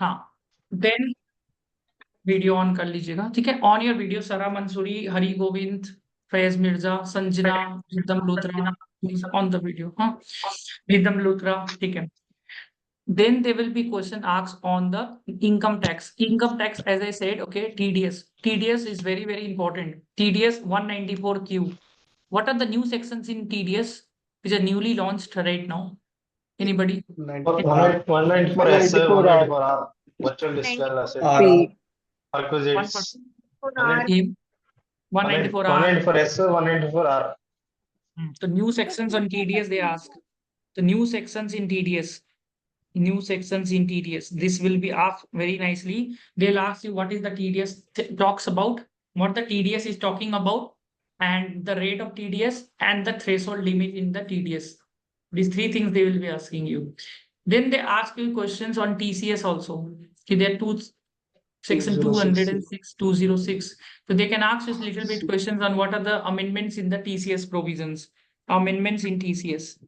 हाँ, then video on कर लीजिएगा, ठीक है। On your video, Sara Mansoori, Hari Govind, Faiz Mirza, Sanjana, Ridham Luthra, please on the video. हाँ, रिदम लूथरा, ठीक है। Then there will be question asked on the income tax. Income tax, as I said, okay, TDS. TDS is very, very important. TDS 194Q. What are the new sections in TDS which are newly launched right now? Anybody? 194 S, 194 R, virtual digital asset, requisites. 194 R. 194 S, 194 R. The new sections on TDS they ask. The new sections in TDS. New sections in TDS. This will be asked very nicely. They'll ask you what is the TDS talks about, what the TDS is talking about, and the rate of TDS and the threshold limit in the TDS. These three things they will be asking you. Then they ask you questions on TCS also. Okay, there are two section 206, 206. So they can ask us little bit questions on what are the amendments in the TCS provisions. Amendments in TCS.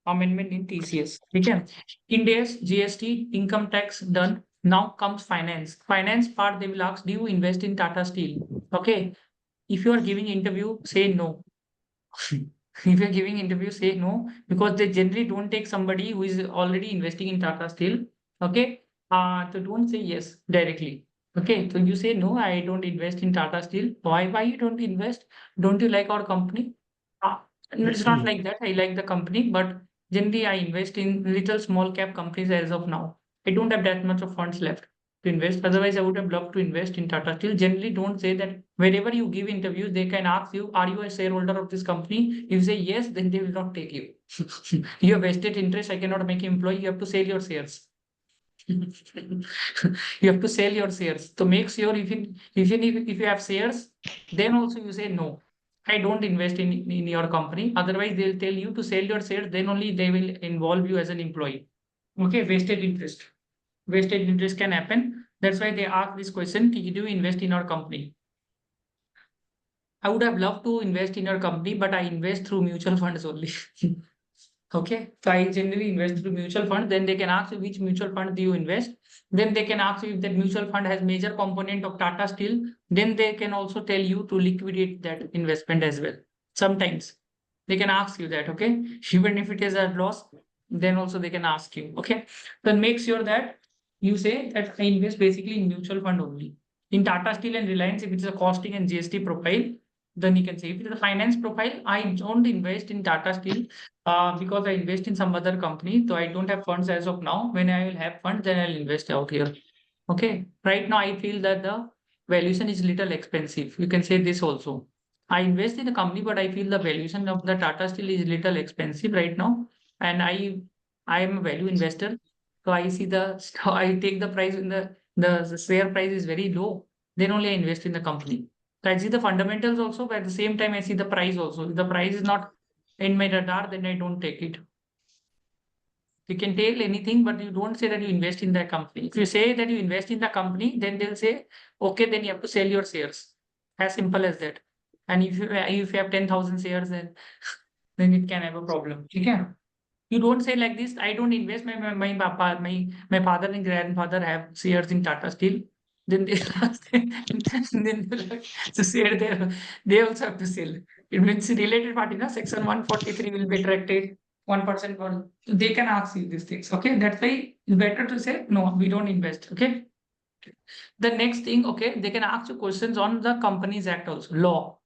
Amendment in TCS. Okay. India's GST, income tax done. Now comes finance. Finance part they will ask, do you invest in Tata Steel? Okay. If you are giving interview, say no. If you're giving interview, say no, because they generally don't take somebody who is already investing in Tata Steel. Okay. So don't say yes directly. Okay. So you say no, I don't invest in Tata Steel. Why you don't invest? Don't you like our company? No, it's not like that. I like the company, but generally I invest in little small cap companies as of now. I don't have that much of funds left to invest. Otherwise, I would have loved to invest in Tata Steel. Generally, don't say that. Wherever you give interviews, they can ask you, are you a shareholder of this company? If you say yes, then they will not take you. You have vested interest. I cannot make you employee. You have to sell your shares. You have to sell your shares. So make sure if you have shares, then also you say no. I don't invest in your company. Otherwise, they'll tell you to sell your shares. Then only they will involve you as an employee. Okay, vested interest. Wasted interest can happen. That's why they ask this question, do you invest in our company? I would have loved to invest in your company, but I invest through mutual funds only. Okay, so I generally invest through mutual fund. Then they can ask you which mutual fund do you invest. Then they can ask you if that mutual fund has major component of Tata Steel. Then they can also tell you to liquidate that investment as well. Sometimes they can ask you that. Okay, even if it is a loss, then also they can ask you. Okay, then make sure that you say that I invest basically in mutual fund only. In Tata Steel and Reliance, if it is a costing and GST profile, then you can say if it is a finance profile, I don't invest in Tata Steel because I invest in some other company. So I don't have funds as of now. When I will have funds, then I'll invest out here. Okay. Right now, I feel that the valuation is little expensive. You can say this also. I invest in the company, but I feel the valuation of the Tata Steel is little expensive right now. And I am a value investor. So I see I take the price in the share price is very low. Then only I invest in the company. So I see the fundamentals also, but at the same time, I see the price also. If the price is not in my radar, then I don't take it. You can tell anything, but you don't say that you invest in that company. If you say that you invest in the company, then they'll say, okay, then you have to sell your shares. As simple as that. And if you have 10,000 shares, then it can have a problem. Okay? You don't say like this, I don't invest. My father and grandfather have shares in Tata Steel. Then they then they'll have to share they also have to sell. It means related party, na? Section 143 will be attracted 1% for. So they can ask you these things. Okay, that's why it's better to say no, we don't invest. Okay. The next thing, okay, they can ask you questions on the Companies Act also. Law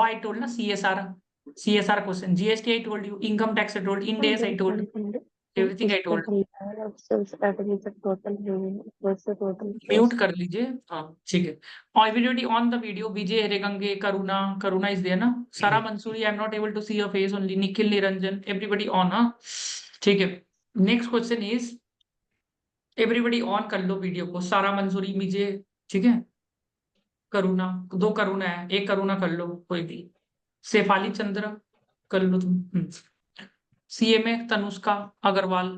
I told na CSR question. GST I told you, income tax I told, Ind AS I told, everything I told. Mute कर लीजिए हाँ ठीक है और everybody on the video Vijay Heregange Karuna is there ना Sara Mansoori I am not able to see your face only Nikhil Niranjan everybody on हाँ ठीक है next question is everybody on कर लो वीडियो को सारा मंसूरी विजय ठीक है करुणा दो करुणा है एक करुणा कर लो कोई भी शेफाली चंद्र कर लो तुम CMA Tanushka Agarwal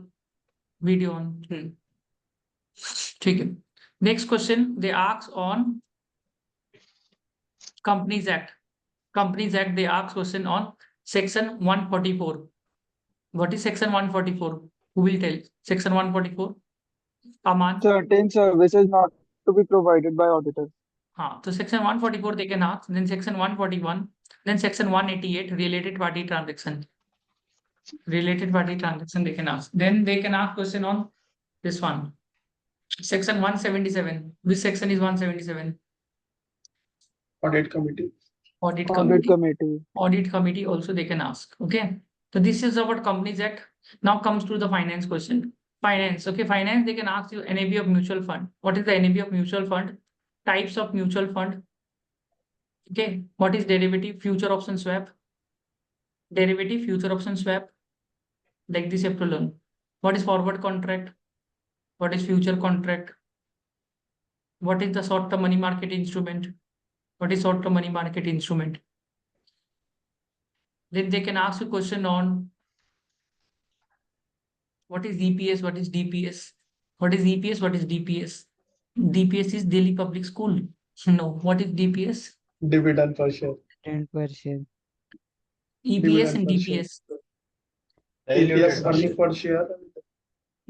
video on ठीक है next question they ask on companies act they ask question on section 144 what is section 144 who will tell section 144 Aman? Certain services not to be provided by auditors. So section 144 they can ask, then section 141, then section 188, related party transaction. Related party transaction they can ask. Then they can ask question on this one. Section 177. Which section is 177? Audit committee. Audit Audit committee. committee. Audit committee also they can ask. Okay. So this is about Companies Act. Now comes to the finance question. Finance. Okay, finance, they can ask you NAV of mutual fund. What is the NAV of mutual fund? Types of mutual fund. Okay. What is derivative? Future option swap. Derivative, future option swap. Like this you have to learn. What is forward contract? What is future contract? What is the short-term money market instrument? What is short-term money market instrument? Then they can ask you question on what is EPS, what is DPS? What is EPS, what is DPS? DPS is Delhi Public School. No, what is DPS? Dividend per share. Dividend per share. EPS and Dividend per share. DPS. EPS earning per share.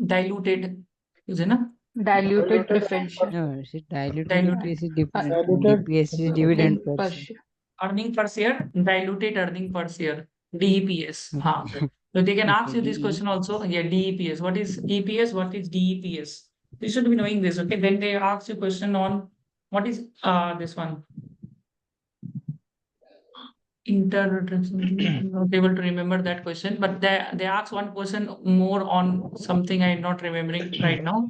Diluted. Is it na? Diluted preferential. No, it's diluted Diluted. EPS is different. Diluted DPS is dividend per Per share. share. Earning per share, diluted earning per share. DEPS. So they can ask you this question also. Yeah, DEPS. What is EPS? What is DEPS? You should be knowing this. Okay. Then they ask you question on what is this one. Not able to remember that question, but they ask one question more on something I'm not remembering right now.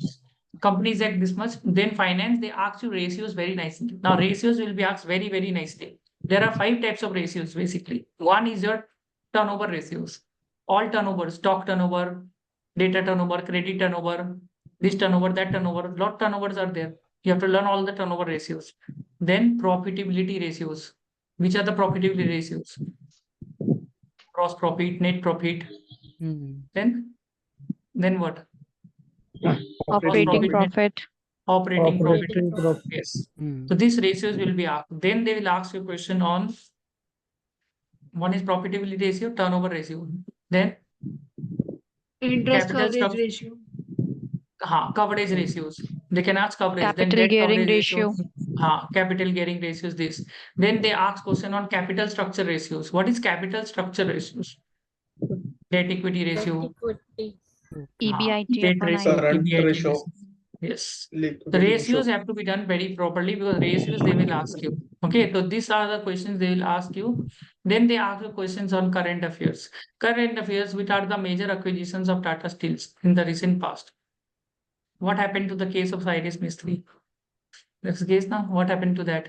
Companies Act this much. Then finance, they ask you ratios very nicely. Now ratios will be asked very, very nicely. There are 5 types of ratios basically. One is your turnover ratios. All turnover, stock turnover, data turnover, credit turnover, this turnover, that turnover, lot turnovers are there. You have to learn all the turnover ratios. Then profitability ratios. Which are the profitability ratios? Gross profit, net profit. Then what? Operating profit. Operating profit. Yes. Hmm. So these ratios will be asked. Then they will ask you a question on one is profitability ratio, turnover ratio. Then Interest capital coverage structure. ratio. Coverage ratios. They can ask coverage. Capital then debt gearing coverage ratio. Capital gearing ratios. This. Then they ask question on capital structure ratios. What is capital structure ratios? Debt equity ratio. EBIT Debt upon ratio. Current EBIT ratio. ratio. Yes. The Liquidity ratios ratio. have to be done very properly because ratios they will ask you. Okay, so these are the questions they will ask you. Then they ask you questions on current affairs. Current affairs, which are the major acquisitions of Tata Steels in the recent past. What happened to the case of Cyrus Mistry? This case now, what happened to that?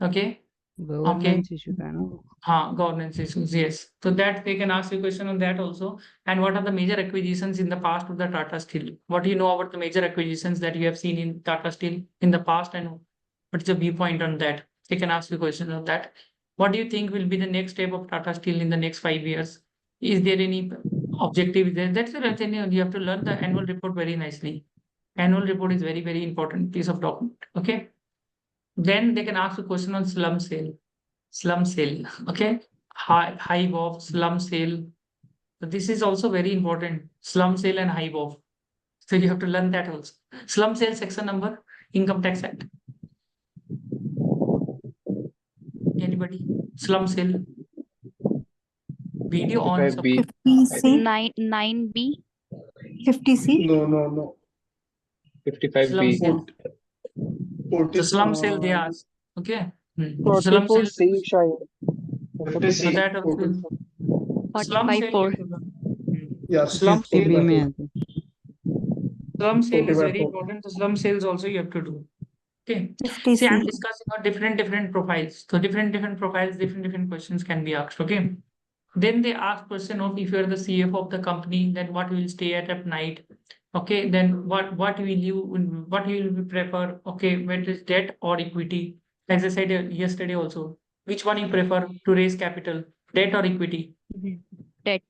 Okay. Governance issue, no? Governance issues, yes. So that they can ask you question on that also. And what are the major acquisitions in the past of the Tata Steel? What do you know about the major acquisitions that you have seen in Tata Steel in the past, and what is the viewpoint on that? They can ask you questions on that. What do you think will be the next step of Tata Steel in the next 5 years? Is there any objective there? That's the thing. You have to learn the annual report very nicely. Annual report is very, very important piece of document. Okay. Then they can ask you question on slum sale. Slum sale. Okay. Hive off, slum sale. So this is also very important. Slum sale and hive off. So you have to learn that also. Slum sale section number, Income Tax Act. Anybody? Slum sale. Video on. 55B. 50C. 9B. 50C. No. 55B. Slum sale. So slum sale they are. ask. Okay. Slum 44 sale. C Shire. So that also. Slum sale. 45-4. Yes. Slum sale. FP&A में आते. Slum sale is very 45-4. important. The slum sales also you have to do. Okay. 50C. See, I'm discussing on different profiles. So different profiles, different questions can be asked. Okay. Then they ask question of if you're the CFO of the company, then what will stay at night? Okay. Then what will you prefer? Okay, whether it's debt or equity. As I said yesterday also, which one you prefer to raise capital, debt or equity? Debt.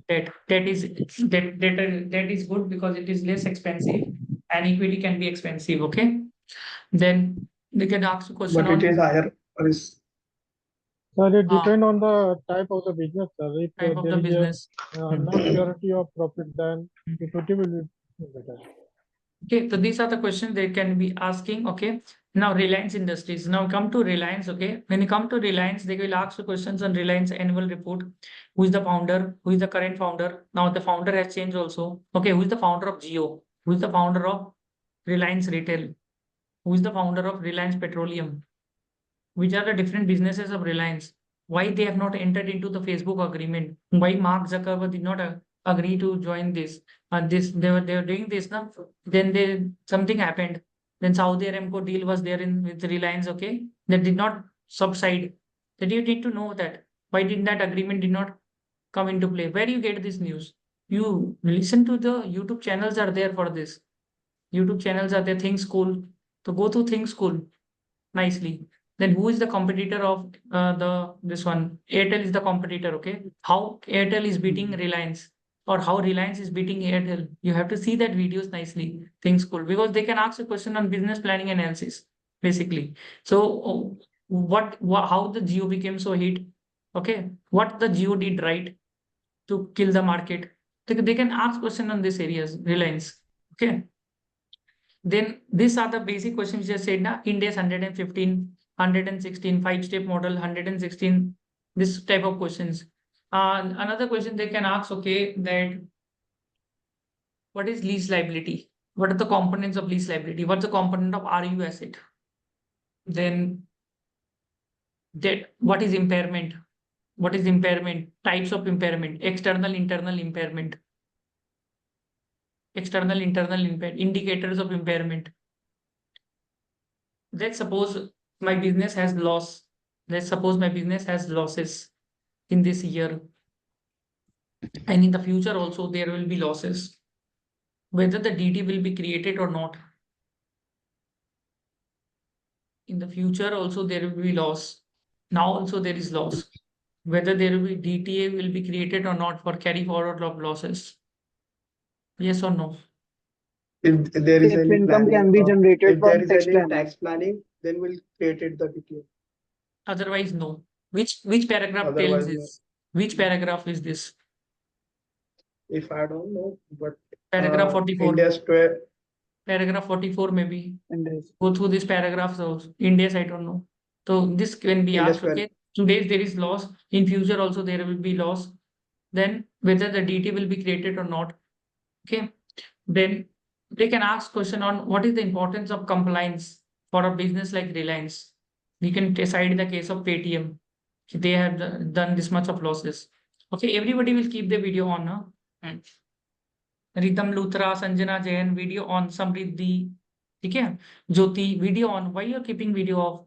Debt is good because it is less expensive, and equity can be expensive. Okay. Then they can ask a question But on it is higher risk. Sir, it depends on the type of the business, sir. If type of there the is business. not surety of profit, then equity will be better. Okay, so these are the questions they can be asking. Okay, now Reliance Industries. Now come to Reliance. Okay, when you come to Reliance, they will ask you questions on Reliance annual report. Who is the founder? Who is the current founder? Now the founder has changed also. Okay, who is the founder of Jio? Who is the founder of Reliance Retail? Who is the founder of Reliance Petroleum? Which are the different businesses of Reliance? Why they have not entered into the Facebook agreement? Why Mark Zuckerberg did not agree to join this? This they were doing this now. Then something happened. Then Saudi Aramco deal was there in with Reliance. Okay, that did not subside. That you need to know that why did that agreement did not come into play? Where you get this news? You listen to the YouTube channels are there for this. YouTube channels are there. Think School. So go to Think School nicely. Then who is the competitor of the this one? Airtel is the competitor. Okay, how Airtel is beating Reliance or how Reliance is beating Airtel? You have to see that videos nicely. Things cool because they can ask a question on business planning analysis basically. So how the Geo became so hit? Okay, what the Geo did right to kill the market? They can ask question on these areas. Reliance. Okay. Then these are the basic questions just said now. India's 115, 116, 5-step model, 116, this type of questions. Another question they can ask, okay, that what is lease liability? What are the components of lease liability? What's the component of RU asset? Then debt, what is impairment? What is impairment? Types of impairment, external, internal impairment, external, internal impairment, indicators of impairment. Let's suppose my business has loss. Let's suppose my business has losses in this year. And in the future also there will be losses. Whether the DT will be created or not. In the future also there will be loss. Now also there is loss. Whether there will be DTA will be created or not for carry forward of losses. Yes or no? If there is If any income planning, can be generated if from there is tax any planning. tax planning, then we'll create it the detail. Otherwise, no. Which paragraph tells Otherwise, no. this? Which paragraph is this? If I don't know, but Paragraph 44. India's 12. Paragraph 44 maybe. And this. Go through these paragraphs also. India's I don't know. So this can be India's asked. Okay. Today there is loss. In future also there will be loss. Then whether the DT will be created or not. Okay. Then they can ask question on what is the importance of compliance for a business like Reliance. We can decide the case of Paytm. They have done this much of losses. Okay, everybody will keep the video on. Huh? Ritam Luthra, Sanjana Jain, video on. Samriddhi. Okay. Jyoti, video on. Why you are keeping video off?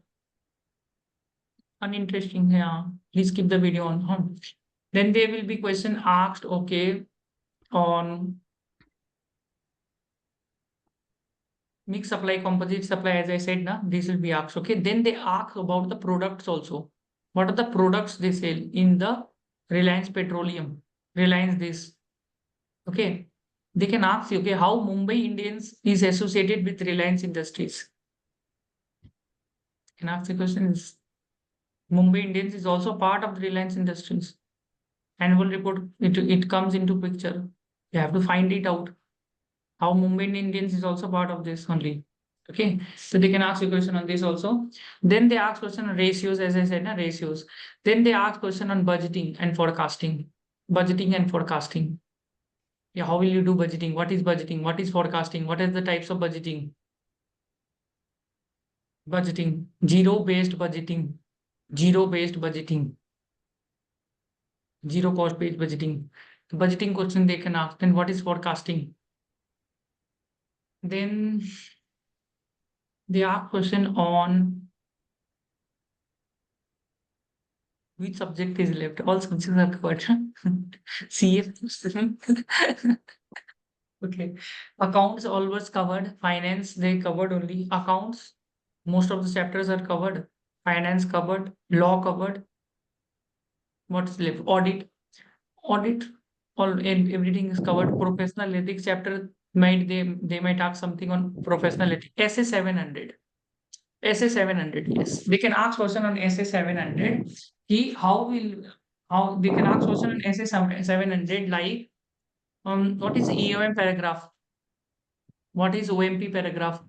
Uninteresting. Yeah. Please keep the video on. Huh? Then there will be question asked. Okay. On mixed supply, composite supply, as I said, na, this will be asked. Okay. Then they ask about the products also. What are the products they sell in the Reliance Petroleum? Reliance this. Okay. They can ask you, okay, how Mumbai Indians is associated with Reliance Industries. Can ask the question is Mumbai Indians is also part of the Reliance Industries. Annual report, it comes into picture. You have to find it out. How Mumbai Indians is also part of this only. Okay, so they can ask you a question on this also. Then they ask question on ratios, as I said, na, ratios. Then they ask question on budgeting and forecasting. Budgeting and forecasting. Yeah, how will you do budgeting? What is budgeting? What is forecasting? What are the types of budgeting? Budgeting, zero-based budgeting, zero-based budgeting, zero cost-based budgeting. Budgeting question they can ask. Then what is forecasting? Then they ask question on which subject is left. All subjects are covered. CF. Okay. Accounts always covered. Finance they covered only. Accounts, most of the chapters are covered. Finance covered. Law covered. What's left? Audit. Audit. Everything is covered. Professional ethics chapter they might ask something on professional ethics. SA 700. SA 700. Yes, they can ask question on SA 700. How they can ask question on SA 700 like what is EOM paragraph? What is OMP paragraph?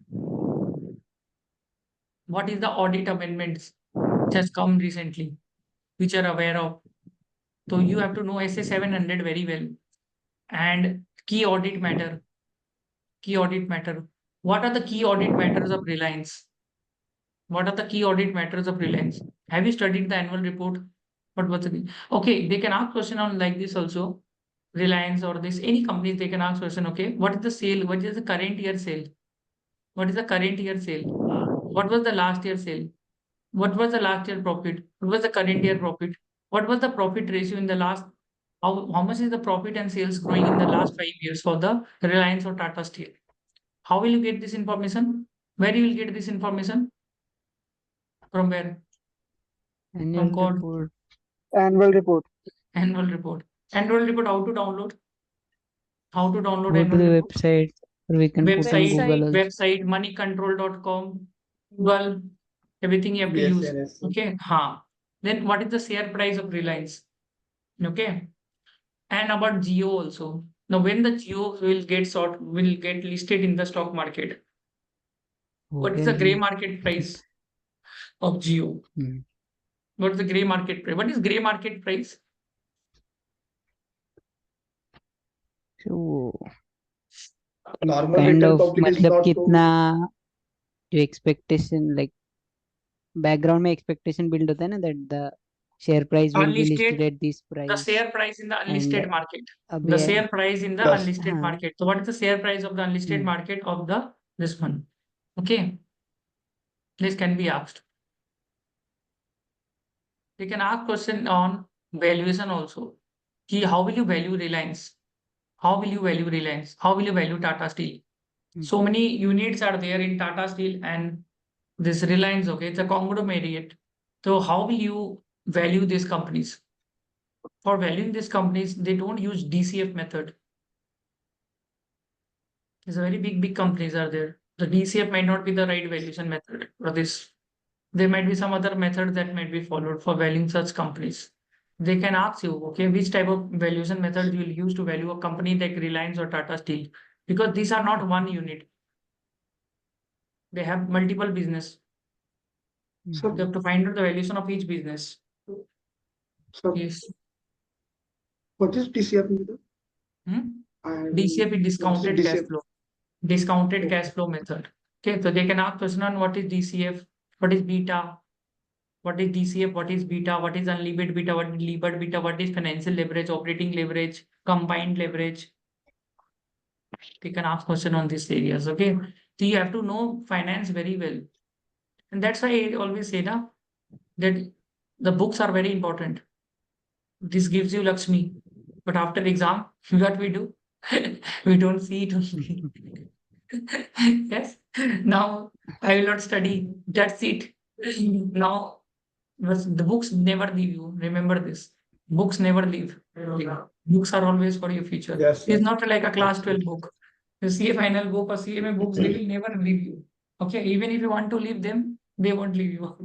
What is the audit amendments which has come recently, which are aware of? So you have to know SA 700 very well. And key audit matter. Key audit matter. What are the key audit matters of Reliance? What are the key audit matters of Reliance? Have you studied the annual report? What was the okay? They can ask question on like this also. Reliance or this any companies they can ask question. Okay, what is the sale? What is the current year sale? What is the current year sale? What was the last year sale? What was the last year profit? What was the current year profit? What was the profit ratio in the last? How much is the profit and sales growing in the last 5 years for the Reliance or Tata Steel? How will you get this information? Where you will get this information? From where? Annual code. report. Annual report. Annual report. Annual report, how to download? How to download Go to annual the report? website, or we can put on Google also. Website moneycontrol.com, Google, everything you have to use. yes. Okay. Then what is the share price of Reliance? Okay. And about Geo also. Now, when the Geo will get listed in the stock market, what is the gray market price of Geo? What is the gray market price? What is gray market price? So Normal kind retail of public is मतलब not कितना जो expectation like background में expectation build होता है ना that the share price will be listed at this The price. share price in the unlisted market. अभी The share price in the Yes. unlisted market. So what is the share price of the unlisted market of the this one? Okay. This can be asked. They can ask question on valuation also. How will you value Reliance? How will you value Reliance? How will you value Tata Steel? So many units are there in Tata Steel and this Reliance. Okay, it's a conglomerate. So how will you value these companies? For valuing these companies, they don't use DCF method. There's a very big companies are there. The DCF might not be the right valuation method for this. There might be some other method that might be followed for valuing such companies. They can ask you, okay, which type of valuation method you will use to value a company like Reliance or Tata Steel, because these are not one unit. They have multiple business. So you have to find out the valuation of each business. So Yes. what is DCF? DCF is discounted DCF? cash flow. Discounted cash flow method. Okay, so they can ask question on what is DCF, what is beta, what is DCF, what is beta, what is unlevered beta, what is levered beta, what is financial leverage, operating leverage, combined leverage. They can ask question on these areas. Okay, so you have to know finance very well, and that's why I always say that the books are very important. This gives you Lakshmi, but after exam, what we do? We don't see it only. Yes. Now I will not study. That's it. Now the books never leave you. Remember this. Books never leave. Books are always for your future. Yes, It's not like a class 12 book. The CA final book or CMA books, they will never leave you. Okay, even if you want to leave them, they won't leave you.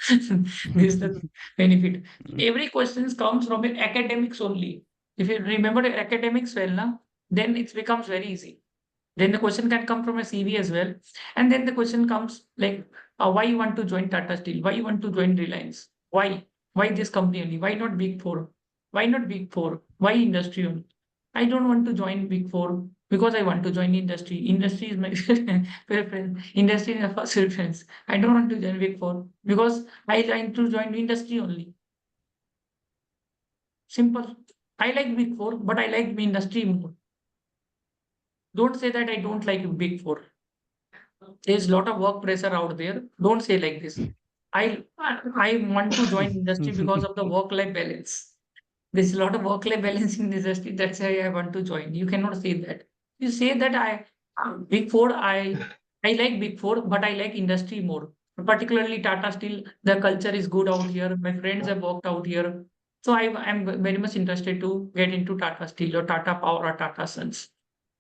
This is the benefit. Every question comes from your academics only. If you remember your academics well, na, then it becomes very easy. Then the question can come from a CV as well. And then the question comes like, why you want to join Tata Steel? Why you want to join Reliance? Why? Why this company only? Why not Big Four? Why not Big Four? Why industry only? I don't want to join Big Four because I want to join industry. Industry is my preference. Industry is my first preference. I don't want to join Big Four because I want to join industry only. Simple. I like Big Four, but I like industry more. Don't say that I don't like Big Four. There's a lot of work pressure out there. Don't say like this. I want to join industry because of the work-life balance. There's a lot of work-life balance in industry. That's why I want to join. You cannot say that. You say that Big Four, I like Big Four, but I like industry more. Particularly Tata Steel, the culture is good out here. My friends have worked out here. So I'm very much interested to get into Tata Steel or Tata Power or Tata Sons.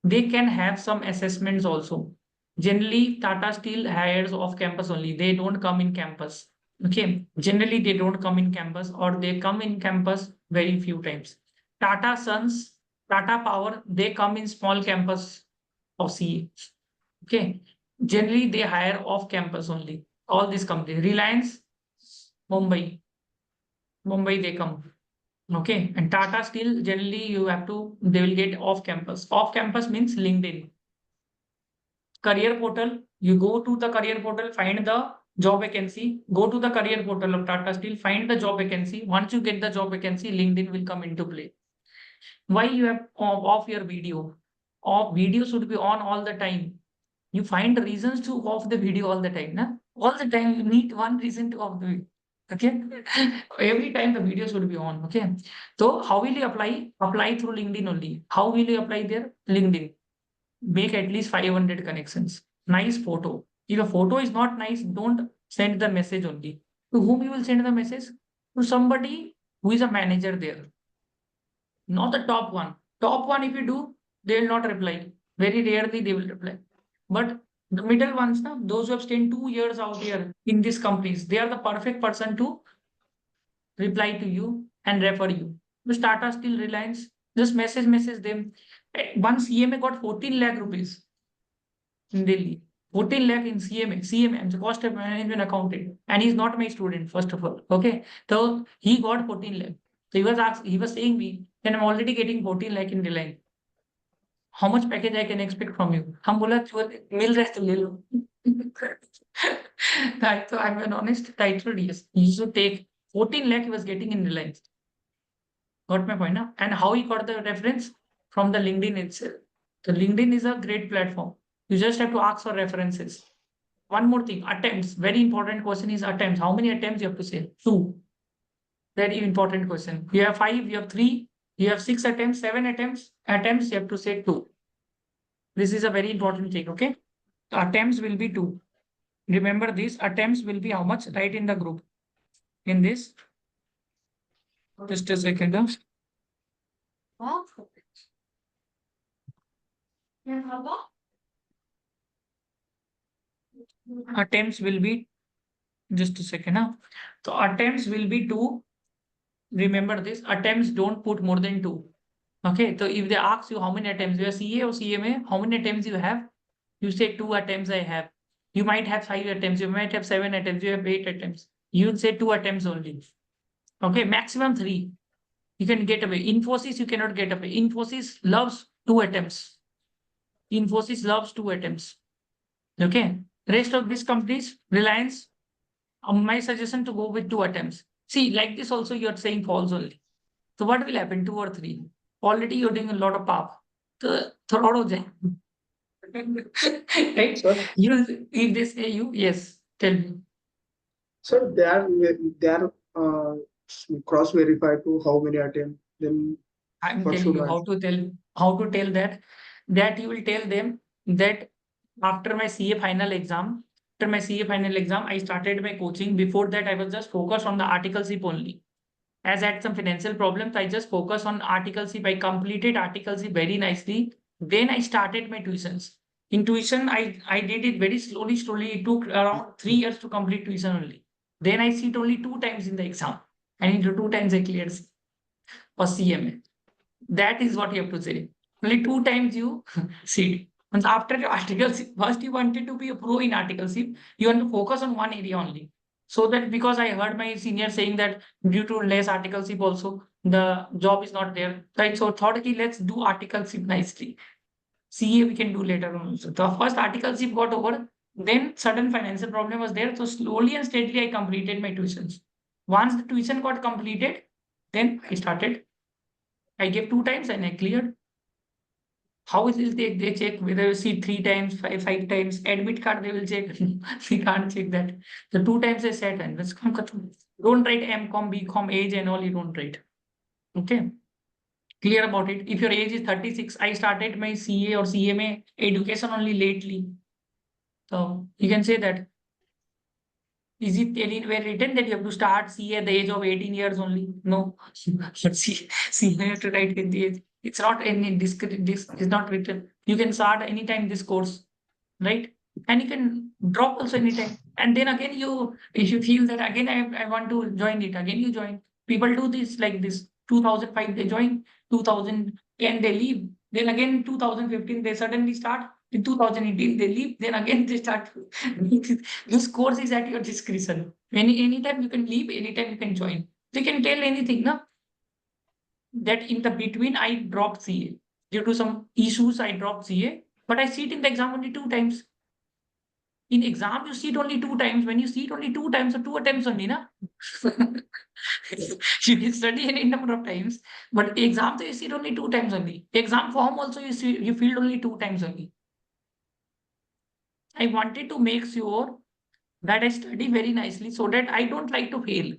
They can have some assessments also. Generally, Tata Steel hires off campus only. They don't come in campus. Okay. Generally, they don't come in campus or they come in campus very few times. Tata Sons, Tata Power, they come in small campus of CA. Okay. Generally, they hire off campus only. All these companies, Reliance, Mumbai, they come. Okay. And Tata Steel, generally you have to, they will get off campus. Off campus means LinkedIn. Career portal, you go to the career portal, find the job vacancy, go to the career portal of Tata Steel, find the job vacancy. Once you get the job vacancy, LinkedIn will come into play. Why you have off your video? Off video should be on all the time. You find reasons to off the video all the time. Na? All the time you need one reason to off the video. Okay. Every time the video should be on. Okay. So how will you apply? Apply through LinkedIn only. How will you apply there? LinkedIn. Make at least 500 connections. Nice photo. If a photo is not nice, don't send the message only. To whom you will send the message? To somebody who is a manager there. Not the top one. Top one, if you do, they will not reply. Very rarely they will reply. But the middle ones, those who have stayed 2 years out here in these companies, they are the perfect person to reply to you and refer you. The Tata Steel, Reliance, just message them. Once EMA got 14 lakh rupees in Delhi. 14 lakh in CMA, and the cost of management accountant. And he's not my student, first of all. Okay. So he got 14 lakh. So he was saying me, then I'm already getting 14 lakh in Reliance. How much package I can expect from you? हम बोला मिल रहा है तो ले लो. So I'm an honest title, yes. You should take 14 lakh he was getting in Reliance. Got my point now? And how he got the reference? From the LinkedIn itself. The LinkedIn is a great platform. You just have to ask for references. One more thing, attempts. Very important question is attempts. How many attempts you have to say? 2. Very important question. You have 5, you have 3, you have 6 attempts, 7 attempts. Attempts you have to say 2. This is a very important thing, okay? So attempts will be 2. Remember this, attempts will be how much? Write in the group. In this. Just a second. Attempts will be, just a second. So attempts will be 2. Remember this, attempts don't put more than 2. Okay, so if they ask you how many attempts, you are CA or CMA, how many attempts you have? You say 2 attempts I have. You might have 5 attempts, you might have 7 attempts, you have 8 attempts. You will say 2 attempts only. Okay, maximum 3. You can get away. Infosys, you cannot get away. Infosys loves 2 attempts. Infosys loves 2 attempts. Okay, rest of these companies, Reliance, my suggestion to go with 2 attempts. See, like this also you are saying false only. So what will happen? 2 or 3. Already you're doing a lot of pap. So throw हो जाए. Right? Sir, If they say you, yes, tell me. sir, they are cross verified to how many attempts. Then I'm what telling should you I? how to tell that. That you will tell them that after my CA final exam, I started my coaching. Before that, I was just focused on the articleship only. As I had some financial problems, I just focused on articleship. I completed articleship very nicely. Then I started my tuitions. In tuition, I did it very slowly. It took around 3 years to complete tuition only. Then I sit only 2 times in the exam. And into 2 times I cleared for CMA. That is what you have to say. Only 2 times you sit. And after your articleship, first you wanted to be a pro in articleship. You want to focus on one area only. So that because I heard my senior saying that due to less articleship also, the job is not there. Right. So thought, okay, let's do articleship nicely. CA we can do later on. So the first articleship got over. Then sudden financial problem was there. So slowly and steadily I completed my tuitions. Once the tuition got completed, then I started. I gave 2 times and I cleared. How is it they check whether you see 3 times, 5 times, admit card they will check. We can't check that. The 2 times I said and let's come. Don't write MCom, BCom, age and all you don't write. Okay. Clear about it. If your age is 36, I started my CA or CMA education only lately. So you can say that. Is it anywhere written that you have to start CA at the age of 18 years only? No. But CA you have to write with the age. It's not any this is not written. You can start anytime this course, right? And you can drop also anytime. And then again if you feel that again I want to join it, again you join. People do this like this. 2005 they join, 2010 they leave. Then again 2015 they suddenly start. In 2018, they leave, then again they start. This course is at your discretion. Anytime you can leave, anytime you can join. They can tell anything, na? That in the between I dropped CA. Due to some issues, I dropped CA, but I sit in the exam only 2 times. In exam, you sit only 2 times. When you sit only 2 times, so 2 attempts only, na? You can study any number of times, but exam you sit only 2 times only. Exam form also you filled only 2 times only. I wanted to make sure that I study very nicely so that I don't like to fail.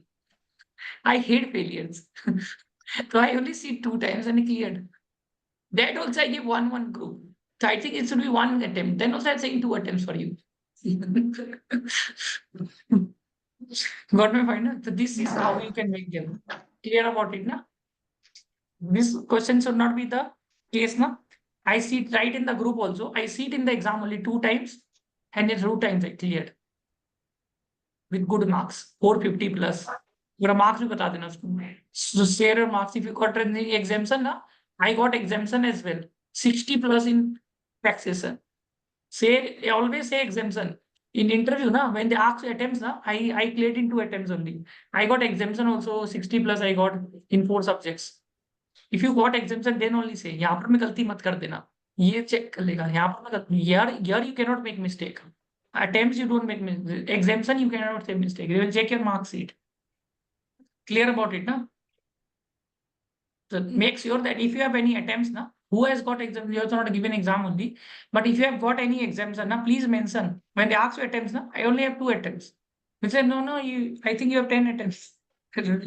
I hate failures. So I only sit 2 times and I cleared. That also I give one group. So I think it should be 1 attempt. Then also I'm saying 2 attempts for you. Got my point? Na? So this is how you can make them. Clear about it, na? This question should not be the case, na? I see it right in the group also. I see it in the exam only 2 times and it's 2 times I cleared. With good marks, 450 plus. Your marks भी बता देना उसको. So share your marks if you got any exemption, na? I got exemption as well. 60 plus in taxation. Always say exemption. In interview, na, when they ask attempts, na, I cleared in 2 attempts only. I got exemption also 60 plus I got in 4 subjects. If you got exemption, then only say, यहाँ पर मैं गलती मत कर देना. ये check कर लेगा. यहाँ पर मैं गलती. Here you cannot make mistake. Attempts you don't make mistake. Exemption you cannot say mistake. They will check your mark sheet. Clear about it, na? So make sure that if you have any attempts, na, who has got exam, you also not given exam only. But if you have got any exemption, na, please mention. When they ask you attempts, na, I only have 2 attempts. We said, no, I think you have 10 attempts.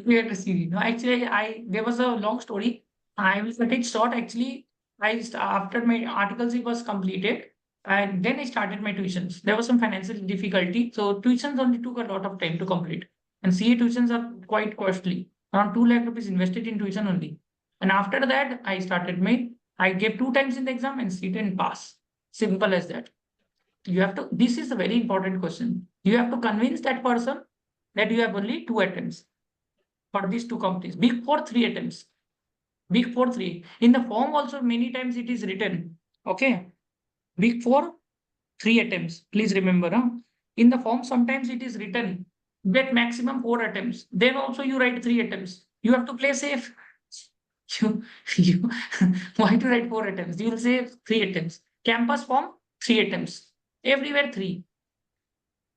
We had to see. No, actually, there was a long story. I will cut it short. Actually, after my articles it was completed, and then I started my tuitions. There was some financial difficulty, so tuitions only took a lot of time to complete. And CA tuitions are quite costly. Around 2 lakh rupees invested in tuition only. And after that, I gave 2 times in the exam and sit and pass. Simple as that. You have to. This is a very important question. You have to convince that person that you have only 2 attempts for these 2 companies. Big Four 3 attempts. Big Four 3. In the form also many times it is written. Okay. Big Four 3 attempts. Please remember. Huh? In the form sometimes it is written that maximum 4 attempts. Then also you write 3 attempts. You have to play safe. Why to write 4 attempts? You will say 3 attempts. Campus form 3 attempts. Everywhere 3.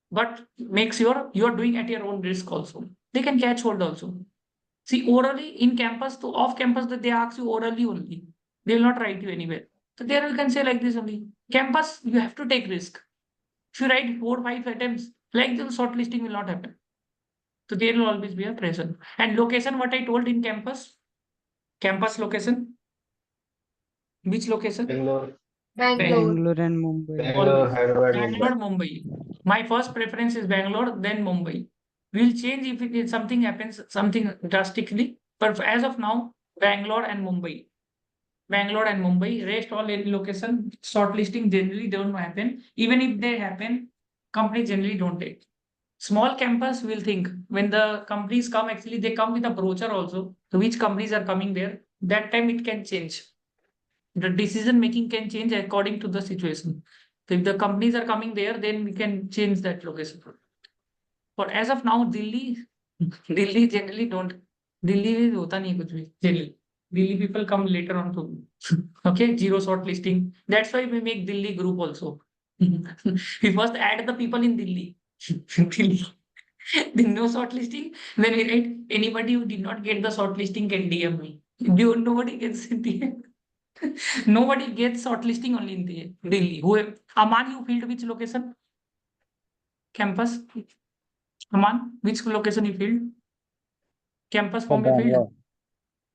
But make sure you are doing at your own risk also. They can catch hold also. See, orally in campus, to off campus, that they ask you orally only. They will not write you anywhere. So there you can say like this only. Campus, you have to take risk. If you write 4 or 5 attempts, like the shortlisting will not happen. So there will always be a pressure. And location, what I told in campus. Campus location. Which location? Bangalore, Bangalore and Mumbai. Bangalore, Hyderabad, Bangalore, Mumbai. Mumbai. My first preference is Bangalore, then Mumbai. We'll change if something happens, something drastically. But as of now, Bangalore and Mumbai. Bangalore and Mumbai. Rest all any location. Shortlisting generally don't happen. Even if they happen, companies generally don't take. Small campus will think when the companies come, actually they come with a brochure also. So which companies are coming there? That time it can change. The decision making can change according to the situation. So if the companies are coming there, then we can change that location. But as of now, Delhi generally don't. Delhi में होता नहीं कुछ भी generally. Delhi people come later on to. Okay, zero shortlisting. That's why we make Delhi group also. We first add the people in Delhi. Delhi. Then no shortlisting. Then we write anybody who did not get the shortlisting can DM me. Nobody gets DM. Nobody gets shortlisting only in the Delhi. Aman, you filled which location? Campus? Aman, which location you filled? Campus form you filled?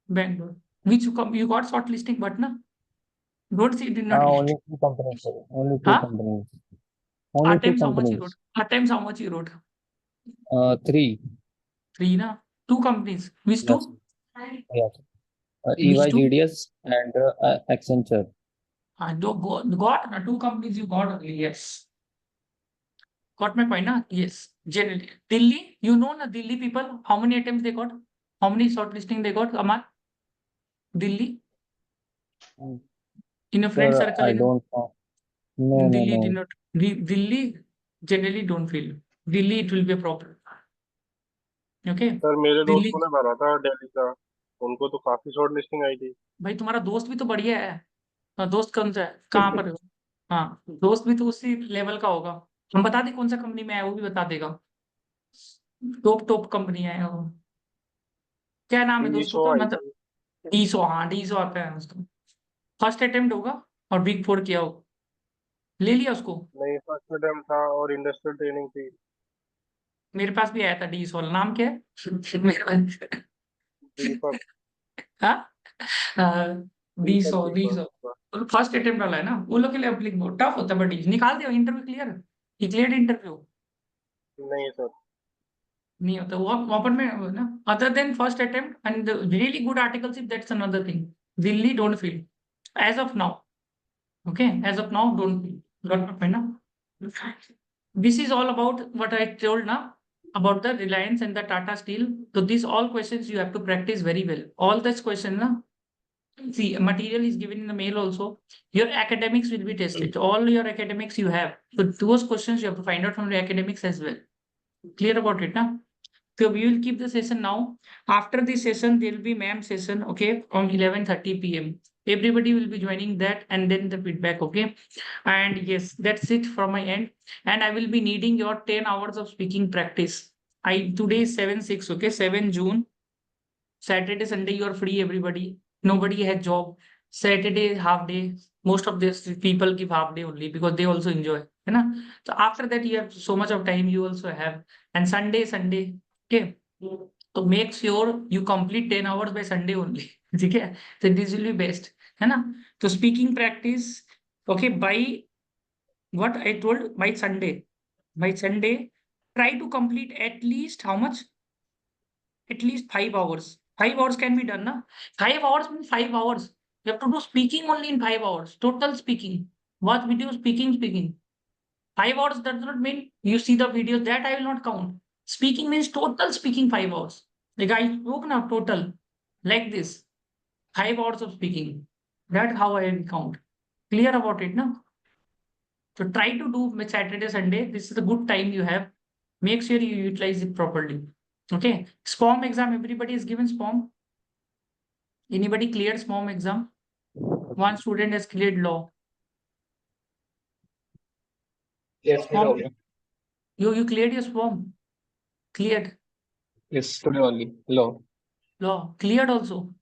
Bangalore. Which you got shortlisting, but na? Don't say you did not get. Only 2 companies, sir. Only 2 Huh? companies. Only 2 Attempts how much you companies. wrote? Attempts how much you wrote? 3. 3 na? 2 companies. Which Yes. 2? Yes. Which 2? EY, and Accenture. Got na? 2 companies you got only, yes. Got my point, na? Yes. Generally. Delhi, you know na Delhi people, how many attempts they got? How many shortlisting they got, Aman? Delhi? In a friend Sir, circle. I don't know. No, In no, Delhi, no. did not. Delhi generally don't fail. Delhi, it will be a problem. Okay. Sir मेरे दिल्ली दोस्तों ने भरा था दिल्ली का, उनको तो काफी short listing आई थी। भाई तुम्हारा दोस्त भी तो बढ़िया है। हाँ, दोस्त कौन सा है, कहाँ पर हो? हाँ, दोस्त भी तो उसी लेवल का होगा। हम बता दे कौन सा कंपनी में है, वो भी बता देगा। टॉप टॉप कंपनी है वो। क्या नाम है दोस्तों 300 का, आई मतलब? थी। डीसो, हाँ डीसो आता है उसका। फर्स्ट अटेम्प्ट होगा और बिग फोर किया होगा, ले लिया उसको। नहीं, फर्स्ट अटेम्प्ट था और इंडस्ट्रियल ट्रेनिंग थी। मेरे पास भी आया था डीसो वाला, नाम क्या है? मेरे पास दीपक। हाँ, दीपक 200 दीपक। फर्स्ट अटेम्प्ट वाला है ना, वो लोग के लिए एप्लीकेबल टफ होता है, बट निकाल दिया इंटरव्यू क्लियर। ही क्लियर इंटरव्यू नहीं सर। नहीं होता वो वहां में ना, other than first attempt and really good articles, that's another thing. Delhi don't feel as of now, okay, as of now don't feel, got my point ना? This is all about what I told now about the Reliance and the Tata Steel. So these all questions you have to practice very well. All these questions, na, see, material is given in the mail also. Your academics will be tested. All your academics you have. So those questions you have to find out from your academics as well. Clear about it, na? So we will keep the session now. After this session, there will be ma'am session, okay, from 11:30 p.m. Everybody will be joining that and then the feedback, okay? And yes, that's it from my end. And I will be needing your 10 hours of speaking practice. Today is 7/6, okay, 7 June. Saturday, Sunday, you are free, everybody. Nobody has job. Saturday, half day. Most of these people give half day only because they also enjoy. You know? So after that, you have so much of time you also have. And Sunday, okay. So make sure you complete 10 hours by Sunday only. Okay? So this will be best. है ना? So speaking practice, okay, by what I told, by Sunday. By Sunday, try to complete at least how much? At least 5 hours. 5 hours can be done, na? 5 hours means 5 hours. You have to do speaking only in 5 hours. Total speaking. Watch video, speaking. 5 hours does not mean you see the videos, that I will not count. Speaking means total speaking 5 hours. Like I spoke now total. Like this. 5 hours of speaking. That's how I will count. Clear about it, no? So try to do with Saturday, Sunday. This is a good time you have. Make sure you utilize it properly. Okay. SPOM exam, everybody is given SPOM. Anybody cleared SPOM exam? One student has cleared law. Yes, SPOM. You cleared your SPOM. Cleared. Yes, today only. Hello. Law. Cleared also.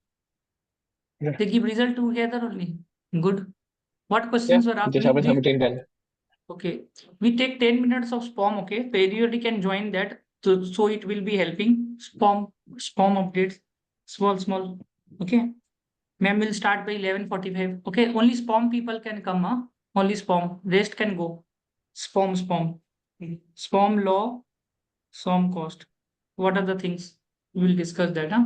Yeah. They give result together only. Good. What questions were asked? Okay. We take 10 minutes of SPOM, okay? So everybody can join that. So it will be helping. SPOM updates. Small. Okay. Ma'am will start by 11:45. Okay. Only SPOM people can come, huh? Only SPOM. Rest can go. SPOM. SPOM law, SPOM cost. What are the things? We will discuss that, huh?